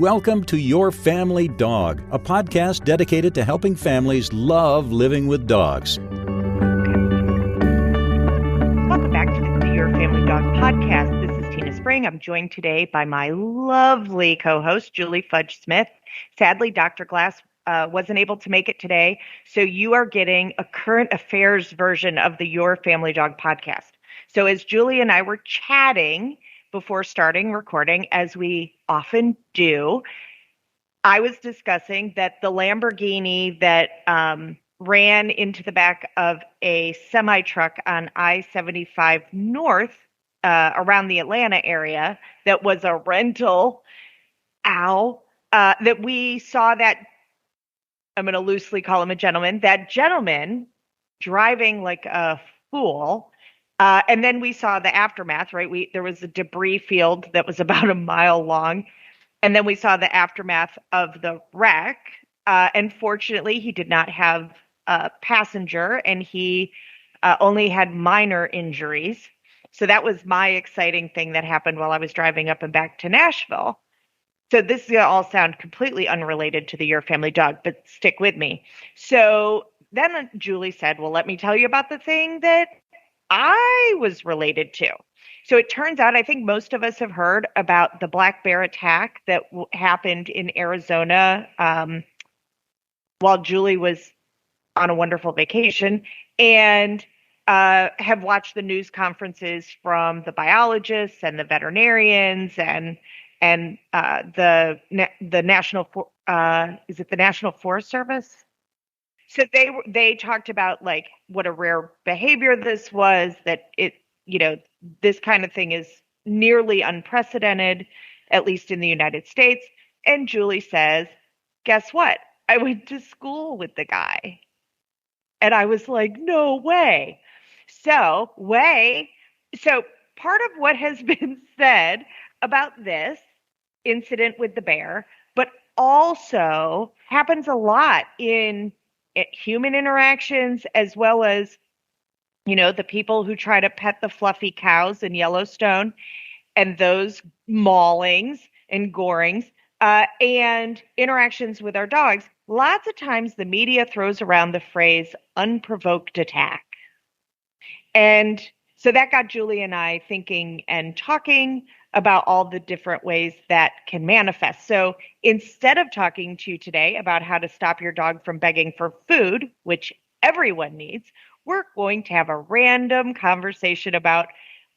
welcome to Your Family Dog, a podcast dedicated to helping families love living with dogs. Welcome back to the Your Family Dog podcast. This is Tina Spring. I'm joined today by my lovely co-host, Julie Fudge Smith. Sadly, Dr. Glass wasn't able to make it today, so you are getting a current affairs version of the Your Family Dog podcast. So as Julie and I were chatting before starting recording, as we often do, I was discussing that the Lamborghini that ran into the back of a semi-truck on I-75 North around the Atlanta area that was a rental, that we saw that, I'm going to loosely call him a gentleman, that gentleman driving like a fool. And then we saw the aftermath, right? There was a debris field that was about a mile long. And then we saw the aftermath of the wreck. And fortunately, he did not have a passenger, and he only had minor injuries. So that was my exciting thing that happened while I was driving up and back to Nashville. So this is going to all sound completely unrelated to the Your Family Dog, but stick with me. So then Julie said, well, let me tell you about the thing that I was related to. So it turns out, I think most of us have heard about the black bear attack that happened in Arizona while Julie was on a wonderful vacation, and have watched the news conferences from the biologists and the veterinarians and the National is it the National Forest Service? So they talked about like what a rare behavior this was, that this kind of thing is nearly unprecedented, at least in the United States. And Julie says, guess what? I went to school with the guy. And I was like, no way. So part of what has been said about this incident with the bear, but also happens a lot in human interactions, as well as, the people who try to pet the fluffy cows in Yellowstone, and those maulings and gorings, and interactions with our dogs. Lots of times the media throws around the phrase unprovoked attack. And so that got Julie and I thinking and talking about all the different ways that can manifest. So instead of talking to you today about how to stop your dog from begging for food, which everyone needs, we're going to have a random conversation about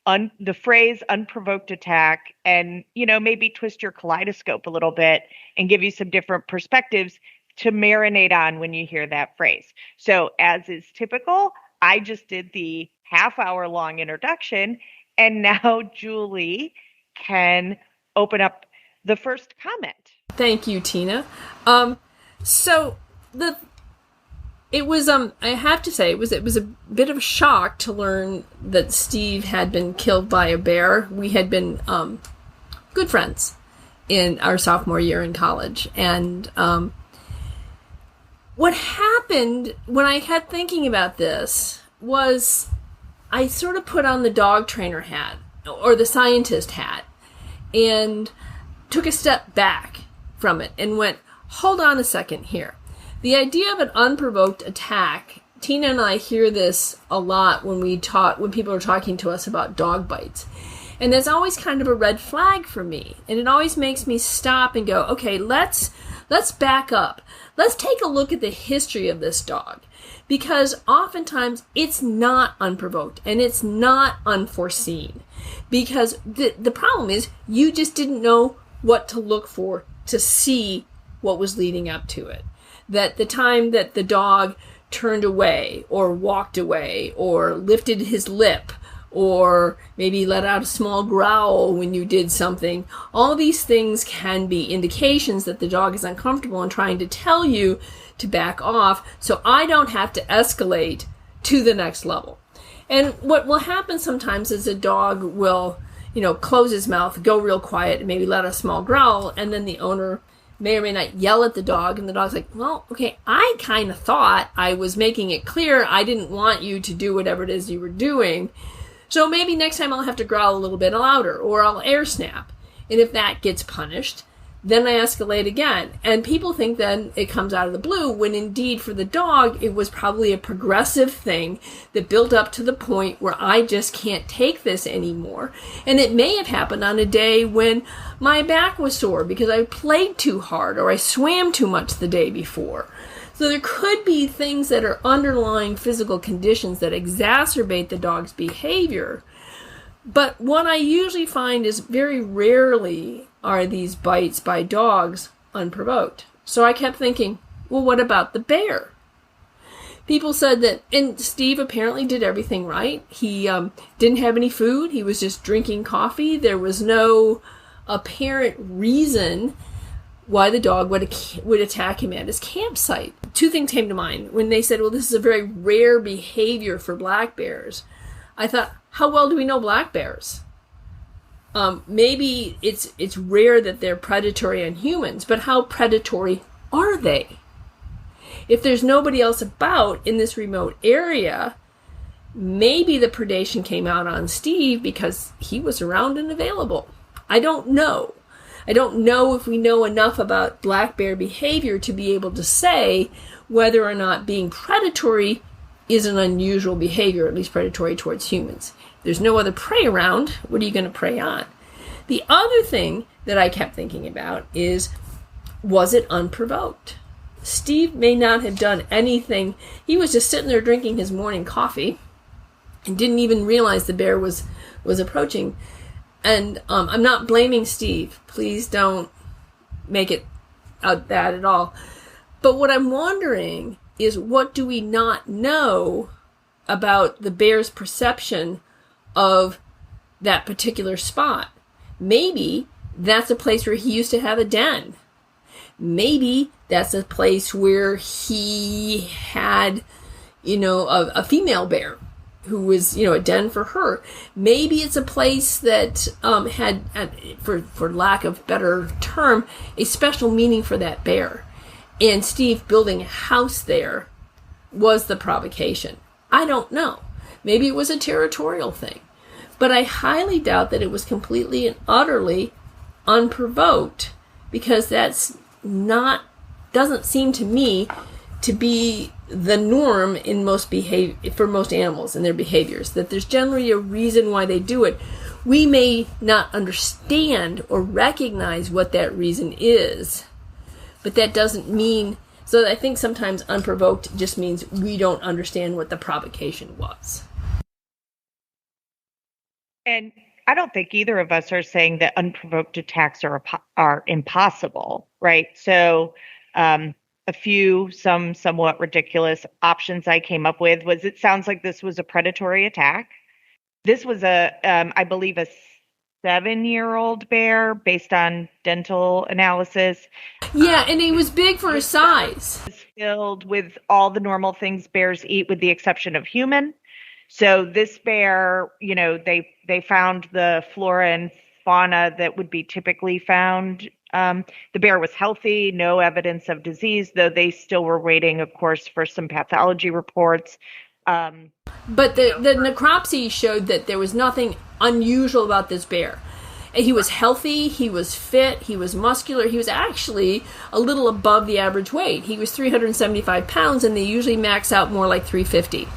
the phrase unprovoked attack, and, maybe twist your kaleidoscope a little bit and give you some different perspectives to marinate on when you hear that phrase. So as is typical, I just did the half-hour-long introduction, and now Julie can open up the first comment. Thank you, Tina. It was I have to say it was a bit of a shock to learn that Steve had been killed by a bear. We had been good friends in our sophomore year in college, and what happened when I kept thinking about this was I sort of put on the dog trainer hat or the scientist hat and took a step back from it and went, hold on a second here. The idea of an unprovoked attack, Tina and I hear this a lot when people are talking to us about dog bites. And that's always kind of a red flag for me. And it always makes me stop and go, okay, let's back up. Let's take a look at the history of this dog. Because oftentimes it's not unprovoked and it's not unforeseen. Because the problem is you just didn't know what to look for to see what was leading up to it. That the time that the dog turned away or walked away or lifted his lip or maybe let out a small growl when you did something, all these things can be indications that the dog is uncomfortable and trying to tell you to back off so I don't have to escalate to the next level. And what will happen sometimes is a dog will, close his mouth, go real quiet, and maybe let out a small growl, and then the owner may or may not yell at the dog, and the dog's like, well, okay, I kind of thought I was making it clear I didn't want you to do whatever it is you were doing, so maybe next time I'll have to growl a little bit louder, or I'll air snap. And if that gets punished, Then I escalate again. And people think then it comes out of the blue, when indeed for the dog, it was probably a progressive thing that built up to the point where I just can't take this anymore. And it may have happened on a day when my back was sore because I played too hard or I swam too much the day before. So there could be things that are underlying physical conditions that exacerbate the dog's behavior. But what I usually find is very rarely are these bites by dogs unprovoked. So I kept thinking, well, what about the bear? People said that, and Steve apparently did everything right. He didn't have any food. He was just drinking coffee. There was no apparent reason why the dog would attack him at his campsite. Two things came to mind. When they said, well, this is a very rare behavior for black bears, I thought, how well do we know black bears? Maybe it's rare that they're predatory on humans, but how predatory are they? If there's nobody else about in this remote area, maybe the predation came out on Steve because he was around and available. I don't know. I don't know if we know enough about black bear behavior to be able to say whether or not being predatory is an unusual behavior, at least predatory towards humans. There's no other prey around. What are you going to prey on? The other thing that I kept thinking about is, was it unprovoked? Steve may not have done anything. He was just sitting there drinking his morning coffee and didn't even realize the bear was approaching. And I'm not blaming Steve. Please don't make it out that at all. But what I'm wondering is, what do we not know about the bear's perception of that particular spot? Maybe that's a place where he used to have a den. Maybe that's a place where he had, a female bear who was, a den for her. Maybe it's a place that had, for lack of better term, a special meaning for that bear. And Steve building a house there was the provocation. I don't know. Maybe it was a territorial thing. But I highly doubt that it was completely and utterly unprovoked, because that's doesn't seem to me to be the norm in for most animals and their behaviors, that there's generally a reason why they do it. We may not understand or recognize what that reason is, but that doesn't mean, so I think sometimes unprovoked just means we don't understand what the provocation was. And I don't think either of us are saying that unprovoked attacks are impossible, right? So a few, somewhat ridiculous options I came up with was, it sounds like this was a predatory attack. This was I believe, a 7-year-old bear based on dental analysis. Yeah, and he was big for his size. It was filled with all the normal things bears eat with the exception of human. So this bear, they found the flora and fauna that would be typically found. The bear was healthy, no evidence of disease, though they still were waiting, of course, for some pathology reports. But the necropsy showed that there was nothing unusual about this bear. He was healthy, he was fit, he was muscular, he was actually a little above the average weight. He was 375 pounds, and they usually max out more like 350.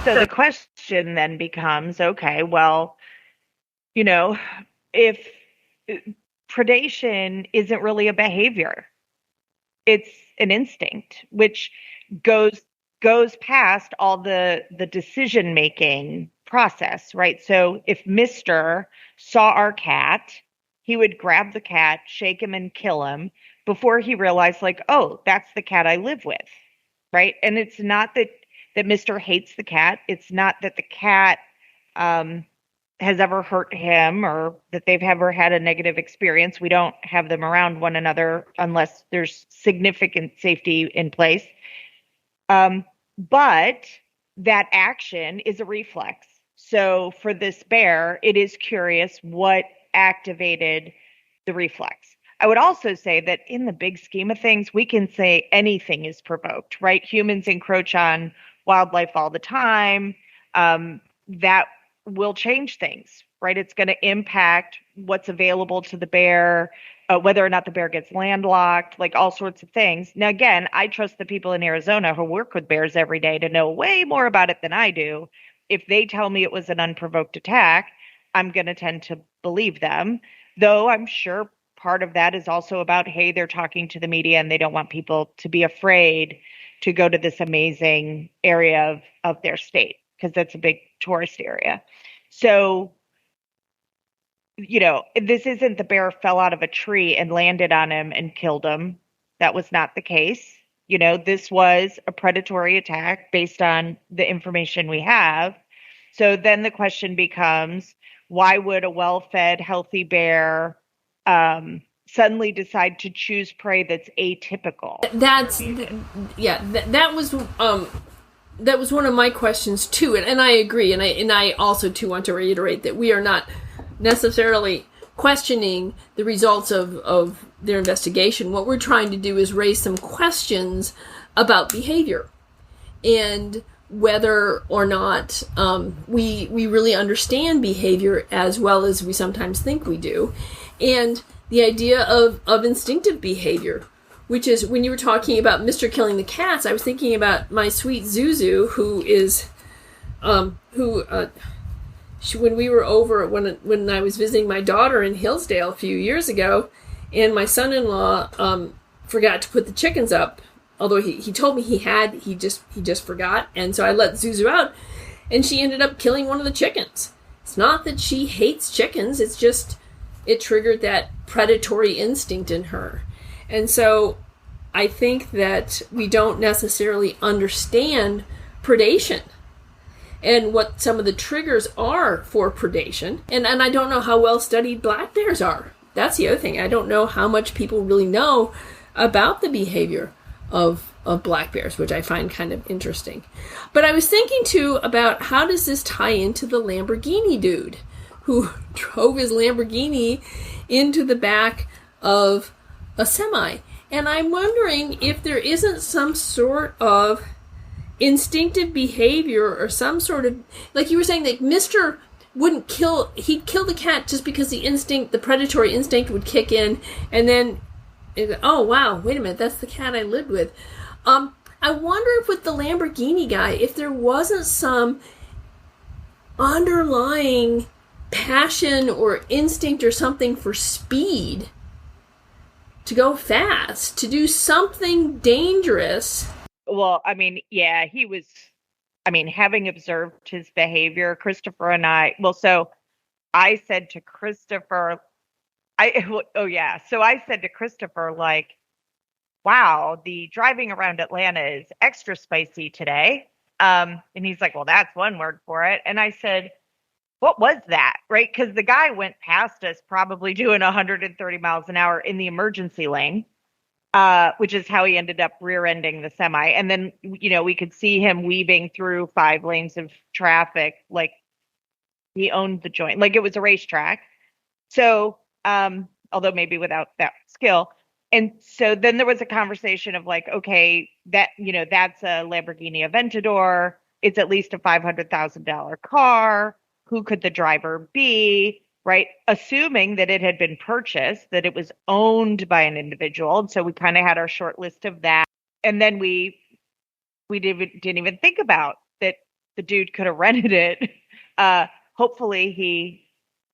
So the question then becomes, okay, well, if predation isn't really a behavior, it's an instinct, which goes past all the decision-making process, right? So if Mr. saw our cat, he would grab the cat, shake him, and kill him before he realized, oh, that's the cat I live with, right? And it's not that Mr. hates the cat. It's not that the cat has ever hurt him or that they've ever had a negative experience. We don't have them around one another unless there's significant safety in place. But that action is a reflex. So for this bear, it is curious what activated the reflex. I would also say that in the big scheme of things, we can say anything is provoked, right? Humans encroach on wildlife all the time. That will change things, right? It's going to impact what's available to the bear. whether or not the bear gets landlocked, like all sorts of things. Now, again, I trust the people in Arizona who work with bears every day to know way more about it than I do. If they tell me it was an unprovoked attack, I'm going to tend to believe them, though I'm sure part of that is also about, hey, they're talking to the media and they don't want people to be afraid to go to this amazing area of their state because that's a big tourist area. So, this isn't the bear fell out of a tree and landed on him and killed him. That was not the case. This was a predatory attack based on the information we have. So then the question becomes, why would a well-fed, healthy bear suddenly decide to choose prey that's atypical? That was one of my questions too, and I agree, and I also too want to reiterate that we are not necessarily questioning the results of their investigation. What we're trying to do is raise some questions about behavior and whether or not we really understand behavior as well as we sometimes think we do, and the idea of instinctive behavior, which is when you were talking about Mr. Killing the Cats, I was thinking about my sweet Zuzu, when we were over, when I was visiting my daughter in Hillsdale a few years ago, and my son-in-law forgot to put the chickens up, although he told me he just forgot, and so I let Zuzu out, and she ended up killing one of the chickens. It's not that she hates chickens, it's just it triggered that predatory instinct in her. And so I think that we don't necessarily understand predation and what some of the triggers are for predation. And I don't know how well studied black bears are. That's the other thing. I don't know how much people really know about the behavior of black bears, which I find kind of interesting. But I was thinking too about how does this tie into the Lamborghini dude who drove his Lamborghini into the back of a semi. And I'm wondering if there isn't some sort of instinctive behavior or some sort of, like you were saying, that Mr. he'd kill the cat just because the predatory instinct would kick in, and then, oh wow, wait a minute, that's the cat I lived with. I wonder if with the Lamborghini guy, if there wasn't some underlying passion or instinct or something for speed, to go fast, to do something dangerous. Well, yeah, he was, having observed his behavior, Christopher and I, so I said to Christopher, so I said to Christopher, like, wow, the driving around Atlanta is extra spicy today. And he's like, well, that's one word for it. And I said, what was that? Right? Because the guy went past us probably doing 130 miles an hour in the emergency lane, which is how he ended up rear-ending the semi. And then, we could see him weaving through 5 lanes of traffic like he owned the joint, like it was a racetrack. So, although maybe without that skill. And so then there was a conversation of like, okay, that, that's a Lamborghini Aventador. It's at least a $500,000 car. Who could the driver be, right? Assuming that it had been purchased, that it was owned by an individual. And so we kind of had our short list of that. And then we didn't even think about that the dude could have rented it. Hopefully he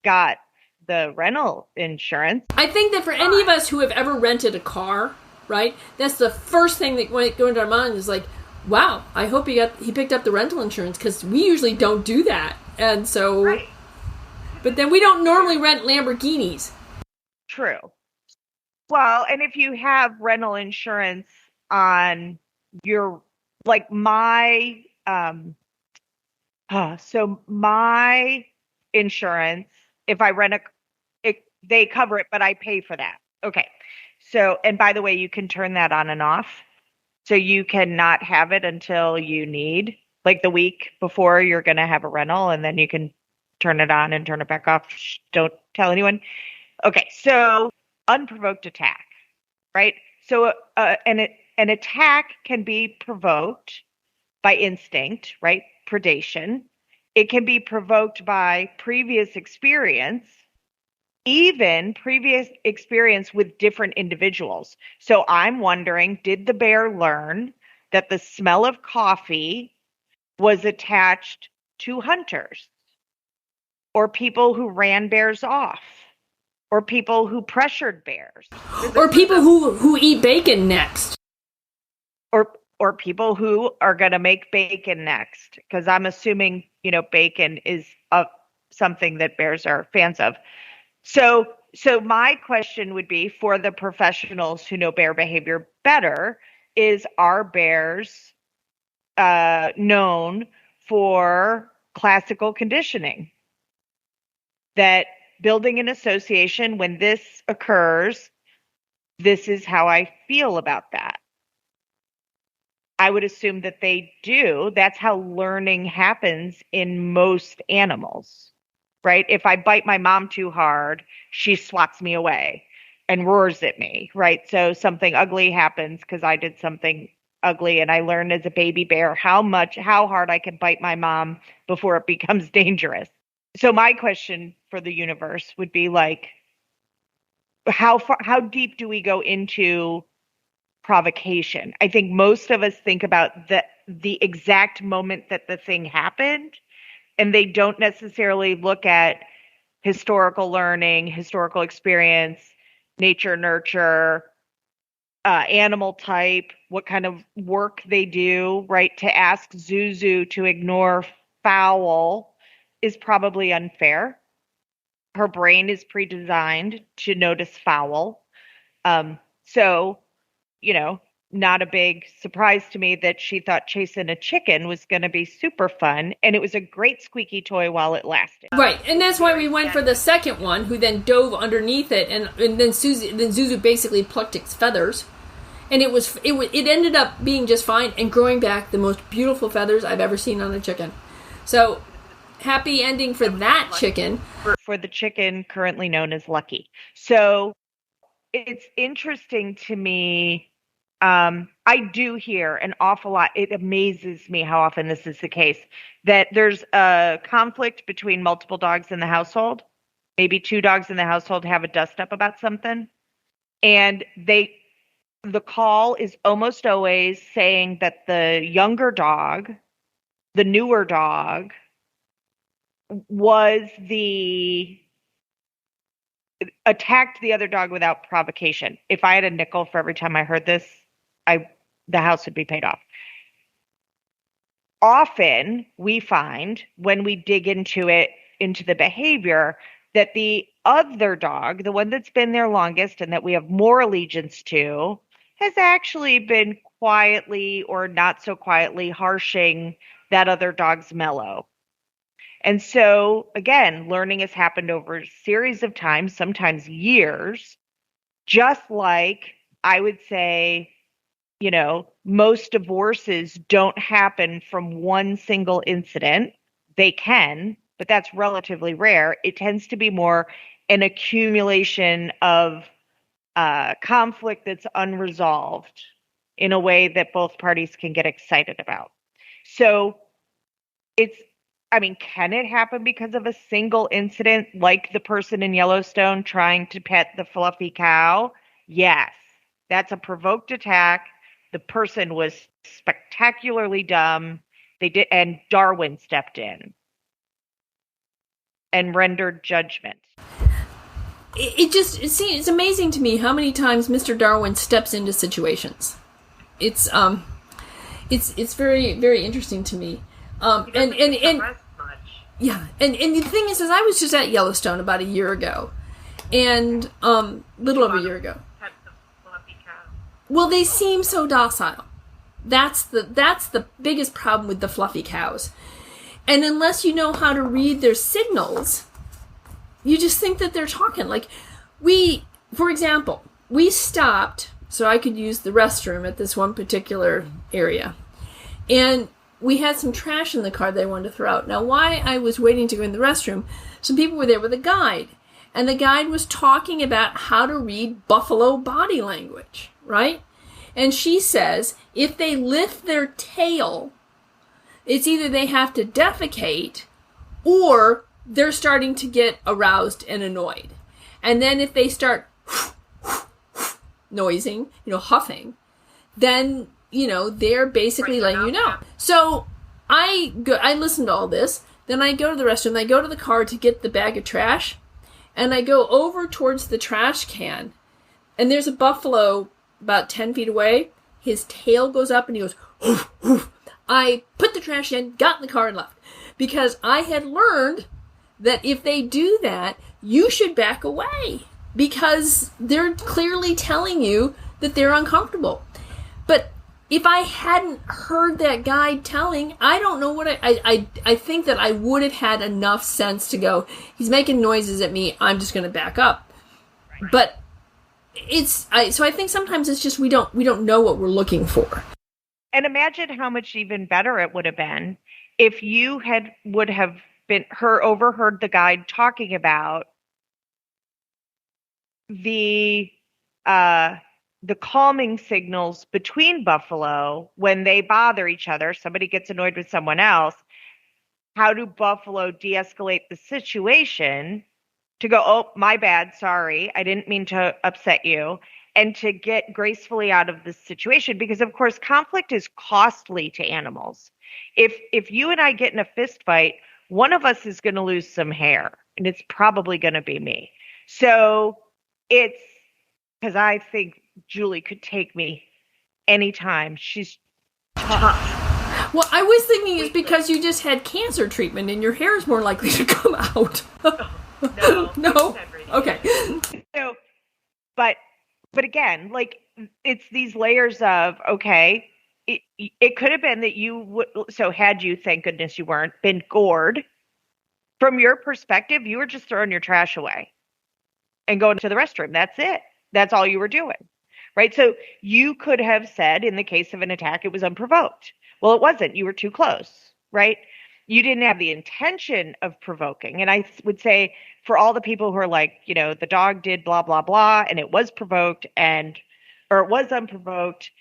got the rental insurance. I think that for any of us who have ever rented a car, right, that's the first thing that might go into our mind is like, wow, I hope he picked up the rental insurance, because we usually don't do that. And so, right. But then we don't normally rent Lamborghinis. True. Well, and if you have rental insurance on your, like my insurance, if I rent they cover it, but I pay for that. Okay. So, and by the way, you can turn that on and off. So you cannot have it until you need, like the week before you're going to have a rental, and then you can turn it on and turn it back off. Shh, don't tell anyone. Okay. So unprovoked attack, right? So an attack can be provoked by instinct, right? Predation. It can be provoked by previous experience, even previous experience with different individuals. So I'm wondering, did the bear learn that the smell of coffee was attached to hunters or people who ran bears off or people who pressured bears or people who eat bacon next, or people who are going to make bacon next, because I'm assuming, bacon is something that bears are fans of. So my question would be, for the professionals who know bear behavior better, is, are bears known for classical conditioning? That building an association, when this occurs, this is how I feel about that. I would assume that they do. That's how learning happens in most animals, right? If I bite my mom too hard, she swats me away and roars at me, right? So something ugly happens because I did something ugly, and I learned as a baby bear how hard I can bite my mom before it becomes dangerous. So my question for the universe would be like, how deep do we go into provocation? I think most of us think about the exact moment that the thing happened, and they don't necessarily look at historical learning, historical experience, nature, nurture, animal type, what kind of work they do, right? To ask Zuzu to ignore foul is probably unfair. Her brain is pre-designed to notice foul. So, not a big surprise to me that she thought chasing a chicken was going to be super fun, and it was a great squeaky toy while it lasted. Right, and that's why we went for the second one, who then dove underneath it, and then Zuzu basically plucked its feathers, and it ended up being just fine and growing back the most beautiful feathers I've ever seen on a chicken. So, happy ending for that chicken. For the chicken currently known as Lucky. So, it's interesting to me. I do hear an awful lot. It amazes me how often this is the case, that there's a conflict between multiple dogs in the household. Maybe two dogs in the household have a dust up about something. And the call is almost always saying that the younger dog, the newer dog, attacked the other dog without provocation. If I had a nickel for every time I heard this, the house would be paid off. Often we find, when we dig into the behavior, that the other dog, the one that's been there longest and that we have more allegiance to, has actually been quietly or not so quietly harshing that other dog's mellow. And so, again, learning has happened over a series of times, sometimes years, just like I would say, most divorces don't happen from one single incident. They can, but that's relatively rare. It tends to be more an accumulation of conflict that's unresolved in a way that both parties can get excited about. So can it happen because of a single incident, like the person in Yellowstone trying to pet the fluffy cow? Yes, that's a provoked attack. The person was spectacularly dumb. And Darwin stepped in and rendered judgment. It's amazing to me how many times Mr. Darwin steps into situations. It's very, very interesting to me. And the thing is I was just at Yellowstone about a year ago, and little over a year ago. Well, they seem so docile. That's the biggest problem with the fluffy cows. And unless you know how to read their signals, you just think that they're talking. Like, for example, we stopped so I could use the restroom at this one particular area. And we had some trash in the car they wanted to throw out. Now, while I was waiting to go in the restroom, some people were there with a guide. And the guide was talking about how to read buffalo body language, right? And she says if they lift their tail, it's either they have to defecate or they're starting to get aroused and annoyed. And then if they start noising, huffing, then, they're basically letting you know. So I listen to all this. Then I go to the restroom. I go to the car to get the bag of trash. And I go over towards the trash can. And there's a buffalo about 10 feet away. His tail goes up and he goes, "Hoof, hoof." I put the trash in, got in the car and left. Because I had learned that if they do that, you should back away. Because they're clearly telling you that they're uncomfortable. But if I hadn't heard that guy telling, I don't know what I think that I would have had enough sense to go, he's making noises at me, I'm just going to back up. Right. But so I think sometimes it's just we don't know what we're looking for. And imagine how much even better it would have been if you would have been overheard the guide talking about the calming signals between buffalo when they bother each other. Somebody gets annoyed with someone else. How do buffalo de-escalate the situation to go, oh, my bad, sorry, I didn't mean to upset you, and to get gracefully out of this situation? Because, of course, conflict is costly to animals. If you and I get in a fist fight, one of us is going to lose some hair, and it's probably going to be me. So it's because I think Julie could take me anytime. She's tough. Well, I was thinking it's because you just had cancer treatment and your hair is more likely to come out. No. Okay. So, but again, like, it's these layers of, okay, it could have been that you would, so had you, thank goodness you weren't, been gored, from your perspective, you were just throwing your trash away and going to the restroom. That's it. That's all you were doing, right? So you could have said, in the case of an attack, it was unprovoked. Well, it wasn't. You were too close, right? You didn't have the intention of provoking. And I would say, for all the people who are like, the dog did blah, blah, blah, and it was provoked or it was unprovoked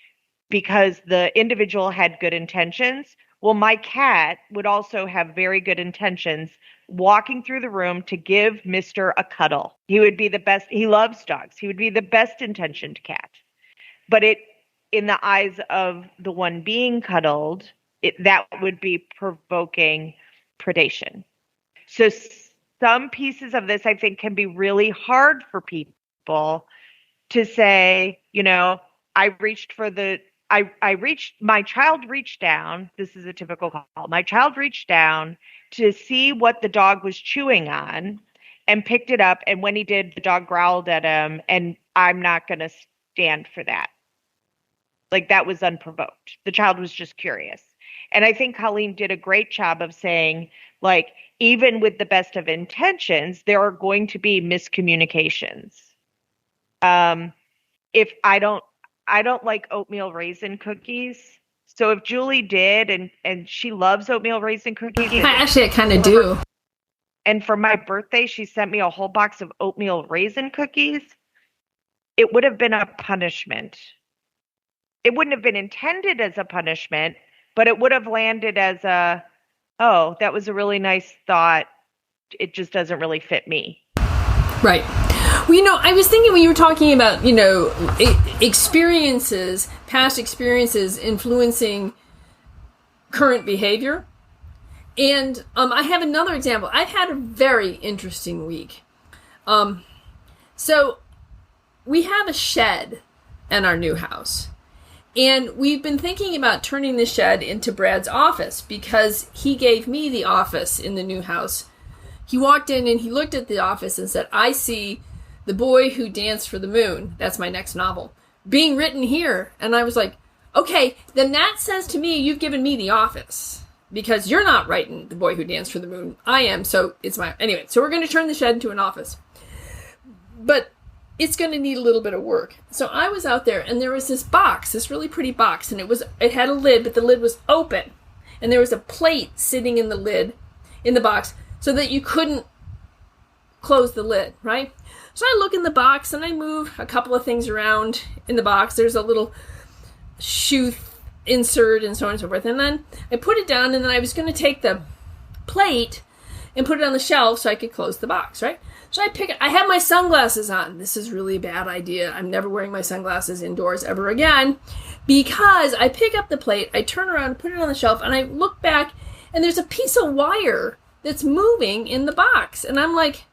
because the individual had good intentions. Well, my cat would also have very good intentions walking through the room to give Mr. a cuddle. He would be the best. He loves dogs. He would be the best intentioned cat. But in the eyes of the one being cuddled, that would be provoking predation. So some pieces of this, I think, can be really hard for people to say, my child reached down. This is a typical call. My child reached down to see what the dog was chewing on and picked it up. And when he did, the dog growled at him, and I'm not going to stand for that. Like, that was unprovoked. The child was just curious. And I think Colleen did a great job of saying, like, even with the best of intentions, there are going to be miscommunications. If I don't like oatmeal raisin cookies. So if Julie did, and she loves oatmeal raisin cookies. Actually, I kind of do. And for my birthday, she sent me a whole box of oatmeal raisin cookies. It would have been a punishment. It wouldn't have been intended as a punishment, but it would have landed as oh, that was a really nice thought. It just doesn't really fit me. Right. Well, I was thinking when you were talking about, experiences, past experiences influencing current behavior. And I have another example. I've had a very interesting week. So we have a shed in our new house. And we've been thinking about turning the shed into Brad's office because he gave me the office in the new house. He walked in and he looked at the office and said, I see The Boy Who Danced for the Moon, that's my next novel, being written here. And I was like, okay, then that says to me you've given me the office because you're not writing The Boy Who Danced for the Moon. I am, so it's my... Anyway, so we're going to turn the shed into an office. But it's going to need a little bit of work. So I was out there, and there was this box, this really pretty box, and it had a lid, but the lid was open. And there was a plate sitting in the lid, in the box, so that you couldn't close the lid, right? So I look in the box, and I move a couple of things around in the box. There's a little shoe insert and so on and so forth. And then I put it down, and then I was going to take the plate and put it on the shelf so I could close the box, right? So I have my sunglasses on. This is really a bad idea. I'm never wearing my sunglasses indoors ever again, because I pick up the plate, I turn around, put it on the shelf, and I look back, and there's a piece of wire that's moving in the box. And I'm like,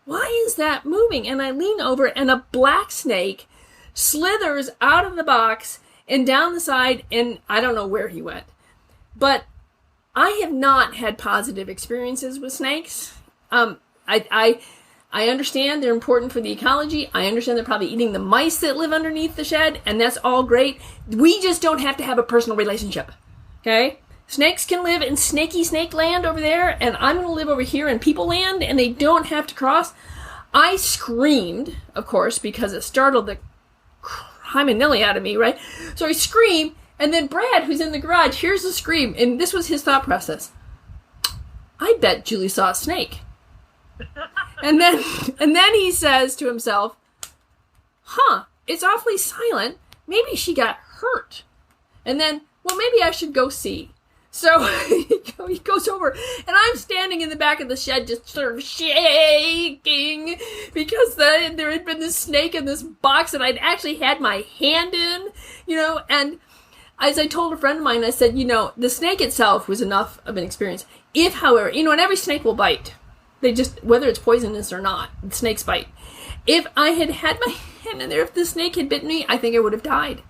why is that moving? And I lean over, and a black snake slithers out of the box and down the side, and I don't know where he went. But I have not had positive experiences with snakes. I understand they're important for the ecology. I understand they're probably eating the mice that live underneath the shed, and that's all great. We just don't have to have a personal relationship, okay? Snakes can live in snaky snake land over there, and I'm going to live over here in people land, and they don't have to cross. I screamed, of course, because it startled the hymenilly out of me, right? So I scream, and then Brad, who's in the garage, hears the scream, and this was his thought process. I bet Julie saw a snake. And then he says to himself, it's awfully silent. Maybe she got hurt. And then, well, maybe I should go see. So he goes over, and I'm standing in the back of the shed just sort of shaking because there had been this snake in this box, and I'd actually had my hand in, and as I told a friend of mine, I said, the snake itself was enough of an experience. If, however, and every snake will bite. They just, whether it's poisonous or not, snakes bite. If I had had my hand in there, if the snake had bitten me, I think I would have died.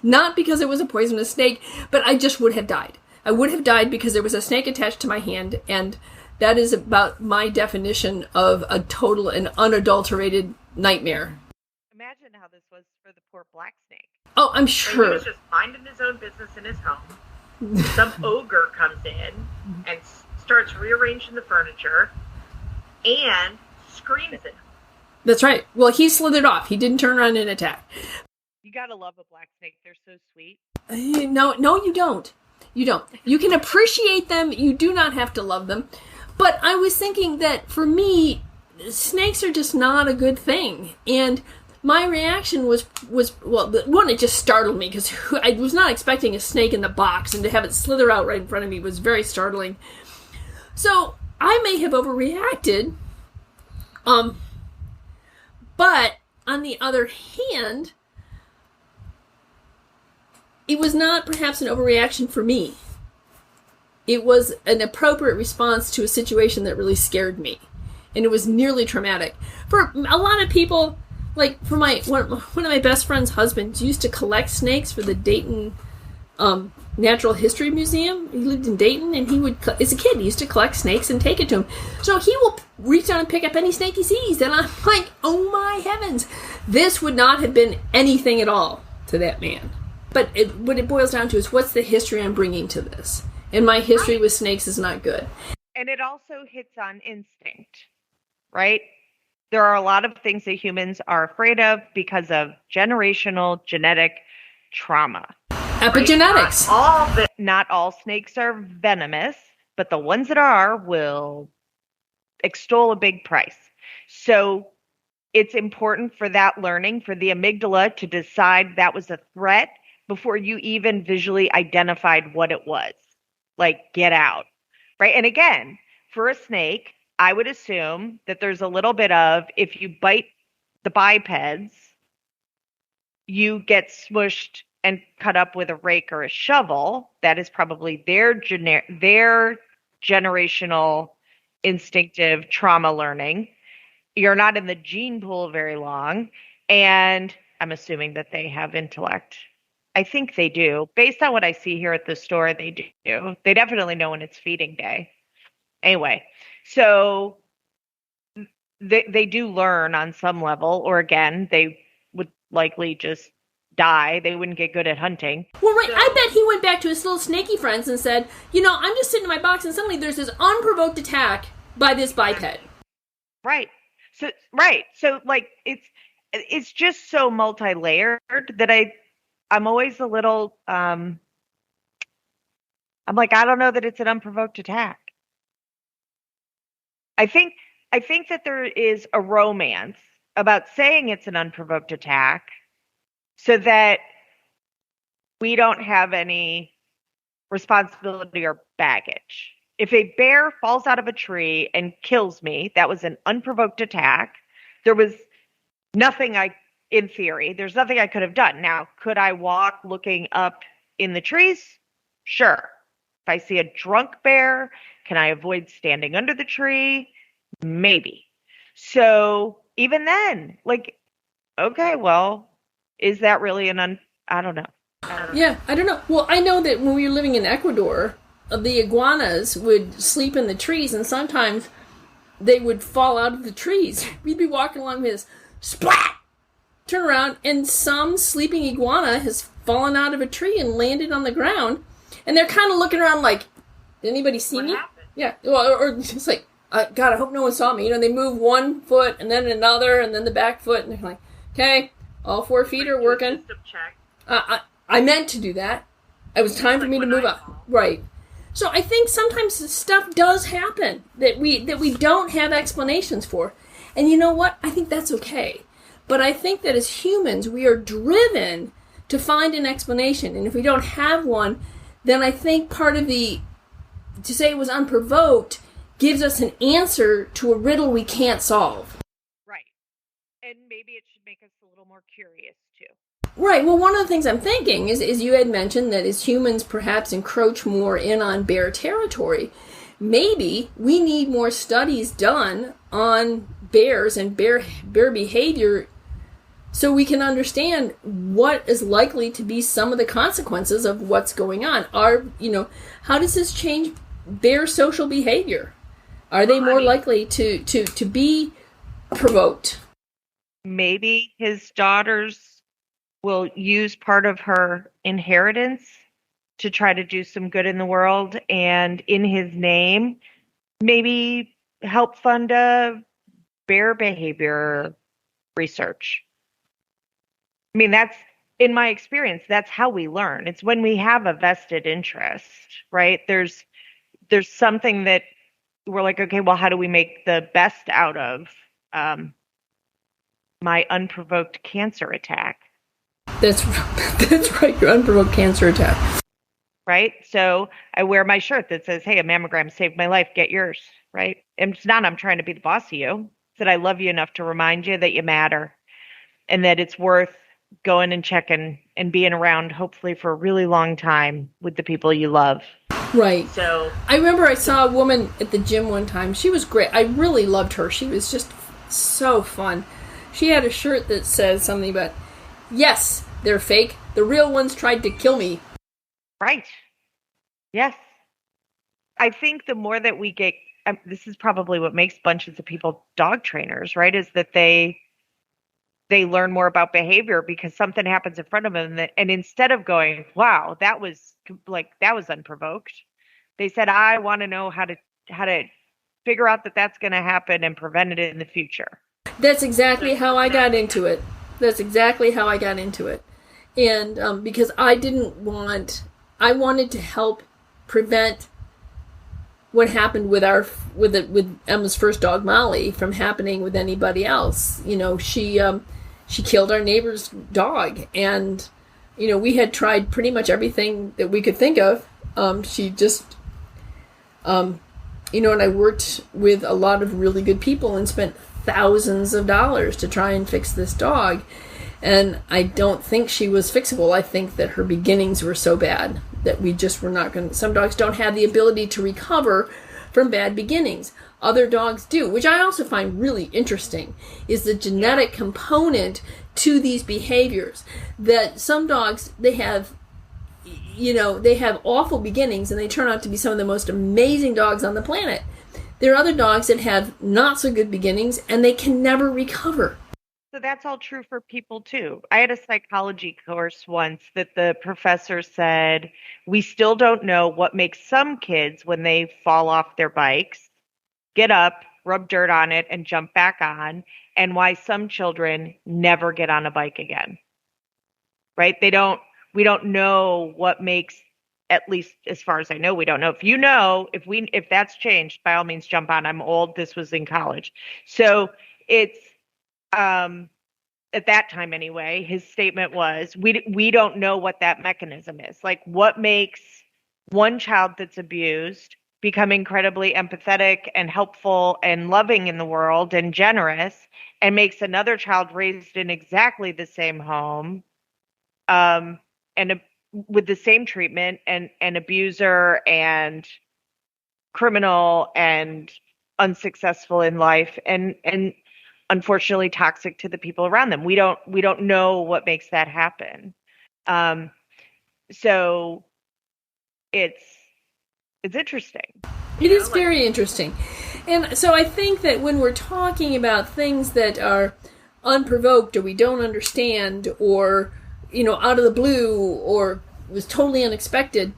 Not because it was a poisonous snake, but I just would have died. I would have died because there was a snake attached to my hand, and that is about my definition of a total and unadulterated nightmare. Imagine how this was for the poor black snake. Oh, I'm sure. He was just minding his own business in his home. Some ogre comes in and starts rearranging the furniture and screams at him. That's right. Well, he slithered off. He didn't turn around and attack. You gotta love a black snake. They're so sweet. No, you don't. You don't. You can appreciate them. You do not have to love them. But I was thinking that for me, snakes are just not a good thing. And my reaction was well, one, it just startled me because I was not expecting a snake in the box, and to have it slither out right in front of me was very startling. So I may have overreacted. But on the other hand, it was not perhaps an overreaction for me. It was an appropriate response to a situation that really scared me. And it was nearly traumatic. For a lot of people, like for one of my best friend's husbands used to collect snakes for the Dayton Natural History Museum. He lived in Dayton, and he would, as a kid, he used to collect snakes and take it to him. So he will reach down and pick up any snake he sees. And I'm like, oh my heavens, this would not have been anything at all to that man. But what it boils down to is, what's the history I'm bringing to this? And my history with snakes is not good. And it also hits on instinct, right? There are a lot of things that humans are afraid of because of generational genetic trauma. Epigenetics. Right? Not all snakes are venomous, but the ones that are will extol a big price. So it's important for that learning, for the amygdala to decide that was a threat before you even visually identified what it was. Like, get out, right? And again, for a snake, I would assume that there's a little bit of, if you bite the bipeds, you get smushed and cut up with a rake or a shovel. That is probably their generational instinctive trauma learning. You're not in the gene pool very long, and I'm assuming that they have intellect. I think they do. Based on what I see here at the store, they do. They definitely know when it's feeding day. Anyway, so they do learn on some level, or again, they would likely just die. They wouldn't get good at hunting. Well, right. I bet he went back to his little snaky friends and said, I'm just sitting in my box, and suddenly there's this unprovoked attack by this biped. Right. So like it's just so multi-layered that I'm always a little I'm like, I don't know that it's an unprovoked attack. I think that there is a romance about saying it's an unprovoked attack so that we don't have any responsibility or baggage. if a bear falls out of a tree and kills me, that was an unprovoked attack. There was nothing in theory, there's nothing I could have done. Now, could I walk looking up in the trees? Sure. If I see a drunk bear, can I avoid standing under the tree? Maybe. So even then, like, okay, well, is that really I don't know. Yeah, I don't know. Well, I know that when we were living in Ecuador, the iguanas would sleep in the trees, and sometimes they would fall out of the trees. We'd be walking along with this, splat! Turn around, and some sleeping iguana has fallen out of a tree and landed on the ground, and they're kind of looking around like, did anybody see me? Happened? Yeah, or just like, God, I hope no one saw me. You know, they move one foot, and then another, and then the back foot, and they're like, okay, all 4 feet are working. System check. I meant to do that. It was time for me to move up. Right. So I think sometimes stuff does happen that we don't have explanations for. And you know what? I think that's okay. But I think that as humans, we are driven to find an explanation. And if we don't have one, then I think part of to say it was unprovoked gives us an answer to a riddle we can't solve. Right. And maybe it should make us a little more curious, too. Right. Well, one of the things I'm thinking is you had mentioned that as humans perhaps encroach more in on bear territory, maybe we need more studies done on bears and bear behavior so we can understand what is likely to be some of the consequences of what's going on. How does this change bear social behavior? Are they more likely to be provoked? Maybe his daughters will use part of her inheritance to try to do some good in the world, and in his name, maybe help fund a bear behavior research. I mean, that's, in my experience, that's how we learn. It's when we have a vested interest, right? There's something that we're like, okay, well, how do we make the best out of my unprovoked cancer attack? That's right, your unprovoked cancer attack. Right? So I wear my shirt that says, hey, a mammogram saved my life, get yours, right? And it's not I'm trying to be the boss of you. It's that I love you enough to remind you that you matter and that it's worth going and checking and being around, hopefully for a really long time with the people you love. Right. So I remember I saw a woman at the gym one time. She was great. I really loved her. She was just so fun. She had a shirt that says something about, yes, they're fake. The real ones tried to kill me. Right. Yes. I think the more that we get, this is probably what makes bunches of people dog trainers, right? Is that they learn more about behavior because something happens in front of them, and instead of going, wow, that was unprovoked, they said, I want to know how to figure out that that's going to happen and prevent it in the future. That's exactly how I got into it. And because I wanted to help prevent what happened with Emma's first dog, Molly, from happening with anybody else. You know, she killed our neighbor's dog, and we had tried pretty much everything that we could think of. She just, and I worked with a lot of really good people and spent thousands of dollars to try and fix this dog. And I don't think she was fixable. I think that her beginnings were so bad that we just were not going to. Some dogs don't have the ability to recover from bad beginnings. Other dogs do, which I also find really interesting, is the genetic component to these behaviors. That some dogs, they have awful beginnings and they turn out to be some of the most amazing dogs on the planet. There are other dogs that have not so good beginnings and they can never recover. So that's all true for people too. I had a psychology course once that the professor said, we still don't know what makes some kids, when they fall off their bikes, get up, rub dirt on it, and jump back on, and why some children never get on a bike again. Right? We don't know what makes, at least as far as I know, we don't know. If that's changed, by all means jump on. I'm old. This was in college. So it's, at that time anyway, his statement was, we don't know what that mechanism is. Like, what makes one child that's abused become incredibly empathetic and helpful and loving in the world and generous, and makes another child raised in exactly the same home, and with the same treatment, and an abuser and criminal and unsuccessful in life, and unfortunately toxic to the people around them. We don't know what makes that happen. So it's interesting. It is very interesting. And so I think that when we're talking about things that are unprovoked, or we don't understand, or, out of the blue, or was totally unexpected,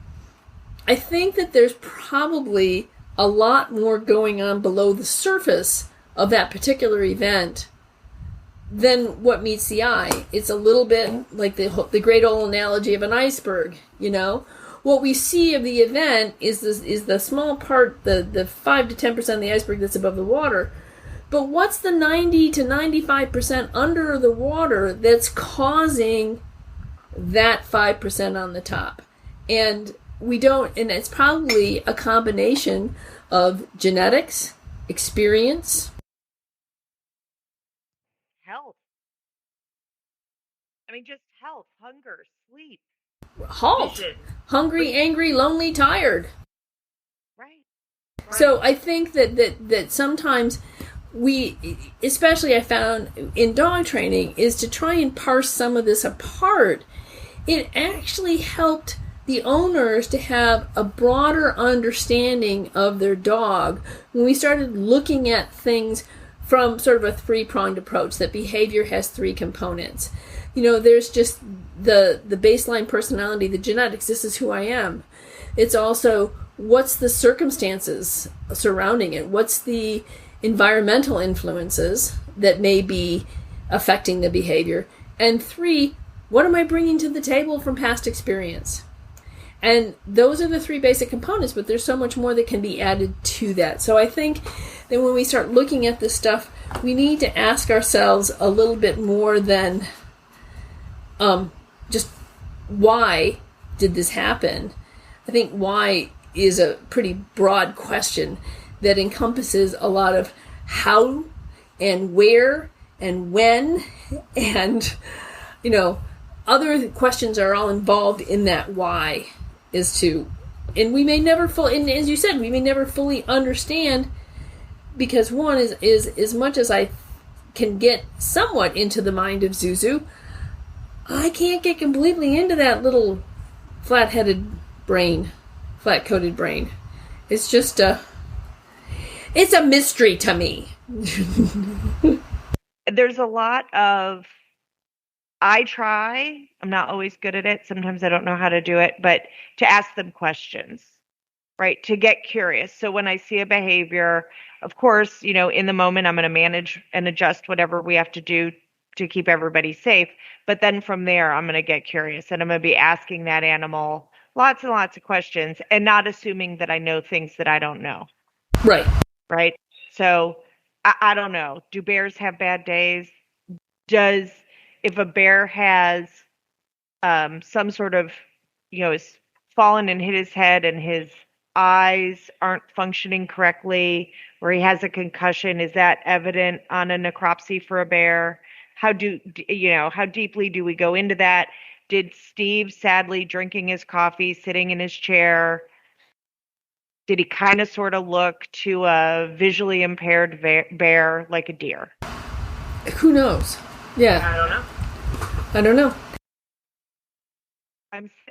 I think that there's probably a lot more going on below the surface of that particular event than what meets the eye. It's a little bit like the great old analogy of an iceberg, What we see of the event is the small part, the 5 to 10% of the iceberg that's above the water. But what's the 90 to 95% under the water that's causing that 5% on the top? And and it's probably a combination of genetics, experience, health. I mean, just health, hunger, sleep. Halt. Vision. Hungry, angry, lonely, tired. Right. So I think that sometimes we, especially I found in dog training, is to try and parse some of this apart. It actually helped the owners to have a broader understanding of their dog when we started looking at things from sort of a three-pronged approach, that behavior has three components. There's just the baseline personality, the genetics, this is who I am. It's also, what's the circumstances surrounding it? What's the environmental influences that may be affecting the behavior? And 3, what am I bringing to the table from past experience? And those are the 3 basic components, but there's so much more that can be added to that. So I think that when we start looking at this stuff, we need to ask ourselves a little bit more than just why did this happen. I think why is a pretty broad question that encompasses a lot of how and where and when, and other questions are all involved in that why. And we may never fully, and as you said, we may never fully understand, because one is as much as I can get somewhat into the mind of Zuzu, I can't get completely into that little flat-coated brain. It's just it's a mystery to me. There's a lot of, I'm not always good at it. Sometimes I don't know how to do it, but to ask them questions, right? To get curious. So when I see a behavior, of course, in the moment, I'm going to manage and adjust whatever we have to do to keep everybody safe. But then from there, I'm going to get curious, and I'm going to be asking that animal lots and lots of questions, and not assuming that I know things that I don't know. Right. Right. So I don't know. Do bears have bad days? If a bear has some sort of, is fallen and hit his head and his eyes aren't functioning correctly, or he has a concussion, is that evident on a necropsy for a bear? How deeply do we go into that? Did Steve, sadly drinking his coffee, sitting in his chair, did he kind of sort of look to a visually impaired bear like a deer? Who knows? Yeah. I don't know.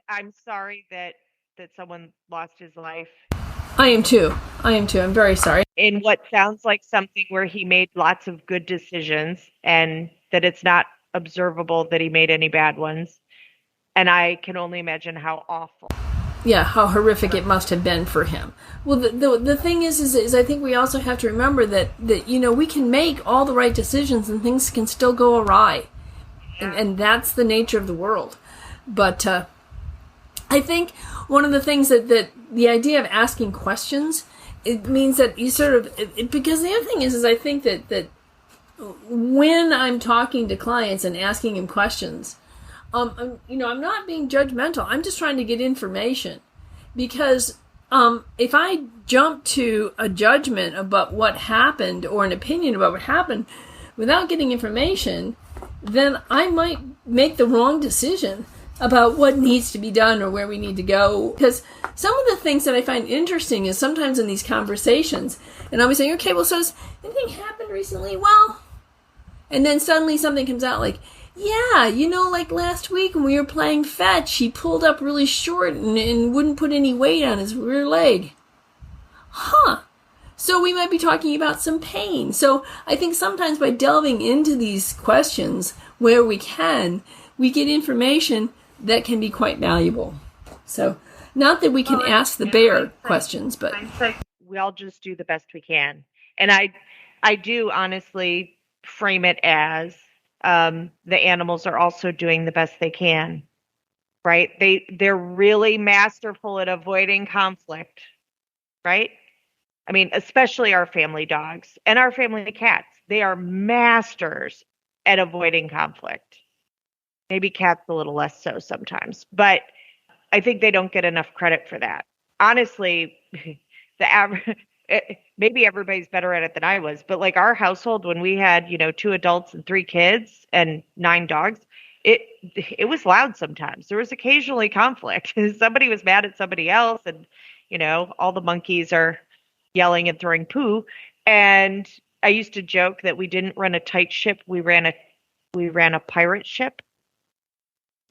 I'm sorry that someone lost his life. I am too. I'm very sorry. In what sounds like something where he made lots of good decisions, and that it's not observable that he made any bad ones. And I can only imagine how awful. Yeah, how horrific it must have been for him. Well, the thing is I think we also have to remember that we can make all the right decisions and things can still go awry. And that's the nature of the world. But I think one of the things that the idea of asking questions, it means that you sort of, because the other thing is I think that when I'm talking to clients and asking them questions, I'm not being judgmental. I'm just trying to get information, because if I jump to a judgment about what happened or an opinion about what happened without getting information, then I might make the wrong decision about what needs to be done or where we need to go. Because some of the things that I find interesting is sometimes in these conversations, and I'll be saying, okay, well, so has anything happened recently? Well, and then suddenly something comes out like, yeah, like last week when we were playing fetch, he pulled up really short and wouldn't put any weight on his rear leg. Huh. So we might be talking about some pain. So I think sometimes by delving into these questions where we can, we get information that can be quite valuable. So not that we can ask the bear questions, but we all just do the best we can. And I do honestly frame it as the animals are also doing the best they can, right? They're really masterful at avoiding conflict, right? I mean, especially our family dogs and our family cats. They are masters at avoiding conflict. Maybe cats a little less so sometimes, but I think they don't get enough credit for that. Honestly, maybe everybody's better at it than I was, but like our household, when we had, 2 adults and 3 kids and 9 dogs, it was loud sometimes. There was occasionally conflict. Somebody was mad at somebody else, and, all the monkeys are yelling and throwing poo. And I used to joke that we didn't run a tight ship. We ran a pirate ship.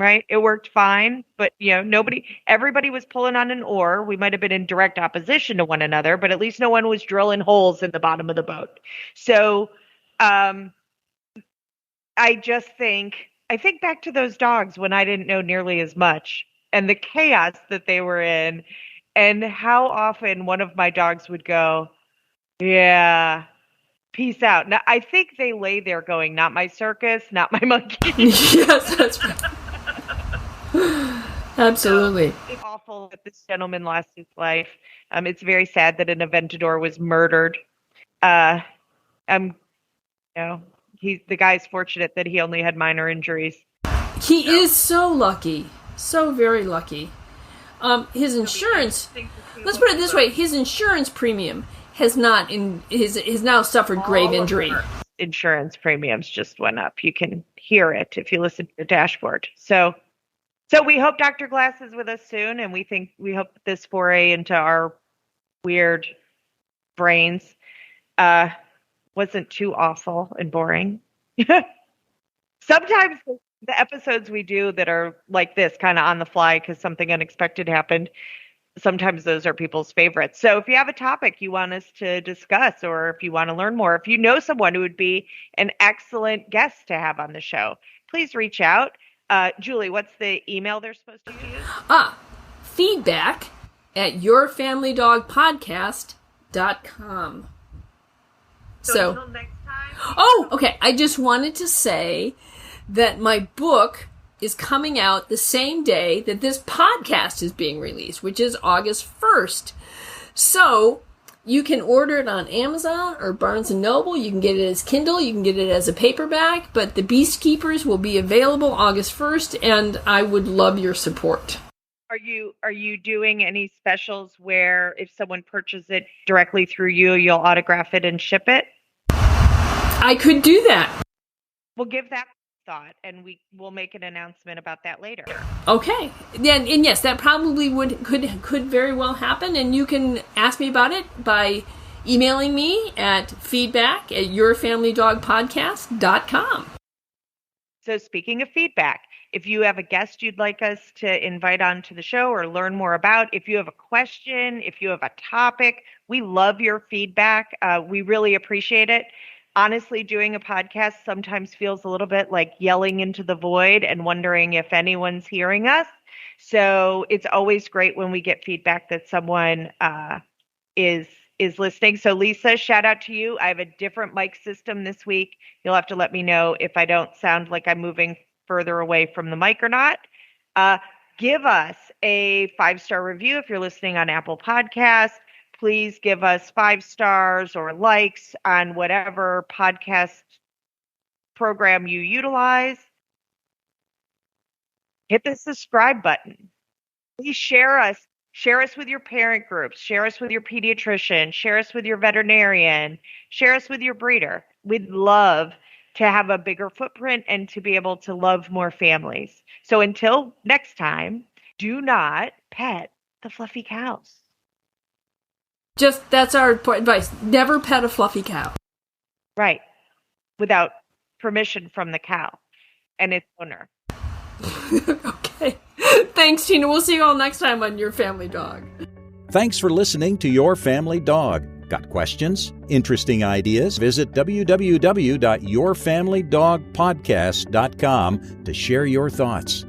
Right? It worked fine, but everybody was pulling on an oar. We might have been in direct opposition to one another, but at least no one was drilling holes in the bottom of the boat. So, I think back to those dogs when I didn't know nearly as much and the chaos that they were in and how often one of my dogs would go, yeah, peace out. Now, I think they lay there going, not my circus, not my monkey. Yes, that's right. Absolutely. It's awful that this gentleman lost his life. It's very sad that an Aventador was murdered. The guy's fortunate that he only had minor injuries. He is so lucky, so very lucky. His insurance. Let's put it this way: his insurance premium has now suffered grave injury. Insurance premiums just went up. You can hear it if you listen to the dashboard. So we hope Dr. Glass is with us soon, and we hope this foray into our weird brains wasn't too awful and boring. Sometimes the episodes we do that are like this, kind of on the fly because something unexpected happened, sometimes those are people's favorites. So if you have a topic you want us to discuss, or if you want to learn more, if you know someone who would be an excellent guest to have on the show, please reach out. Julie, what's the email they're supposed to use? feedback@yourfamilydogpodcast.com. So until next time. Okay. I just wanted to say that my book is coming out the same day that this podcast is being released, which is August 1st. So you can order it on Amazon or Barnes & Noble. You can get it as Kindle. You can get it as a paperback. But The Beast Keepers will be available August 1st, and I would love your support. Are you doing any specials where if someone purchases it directly through you, you'll autograph it and ship it? I could do that. We'll give that thought, and we'll make an announcement about that later. Okay. And yes, that probably could very well happen, and you can ask me about it by emailing me at feedback@yourfamilydogpodcast.com. So speaking of feedback, if you have a guest you'd like us to invite onto the show or learn more about, if you have a question, if you have a topic, we love your feedback. We really appreciate it. Honestly, doing a podcast sometimes feels a little bit like yelling into the void and wondering if anyone's hearing us. So it's always great when we get feedback that someone is listening. So Lisa, shout out to you. I have a different mic system this week. You'll have to let me know if I don't sound like I'm moving further away from the mic or not. Give us a 5-star review if you're listening on Apple Podcasts. Please give us 5 stars or likes on whatever podcast program you utilize. Hit the subscribe button. Please share Share us with your parent groups. Share us with your pediatrician. Share us with your veterinarian. Share us with your breeder. We'd love to have a bigger footprint and to be able to love more families. So until next time, do not pet the fluffy cows. That's our advice. Never pet a fluffy cow. Right. Without permission from the cow and its owner. Okay. Thanks, Tina. We'll see you all next time on Your Family Dog. Thanks for listening to Your Family Dog. Got questions? Interesting ideas? Visit www.yourfamilydogpodcast.com to share your thoughts.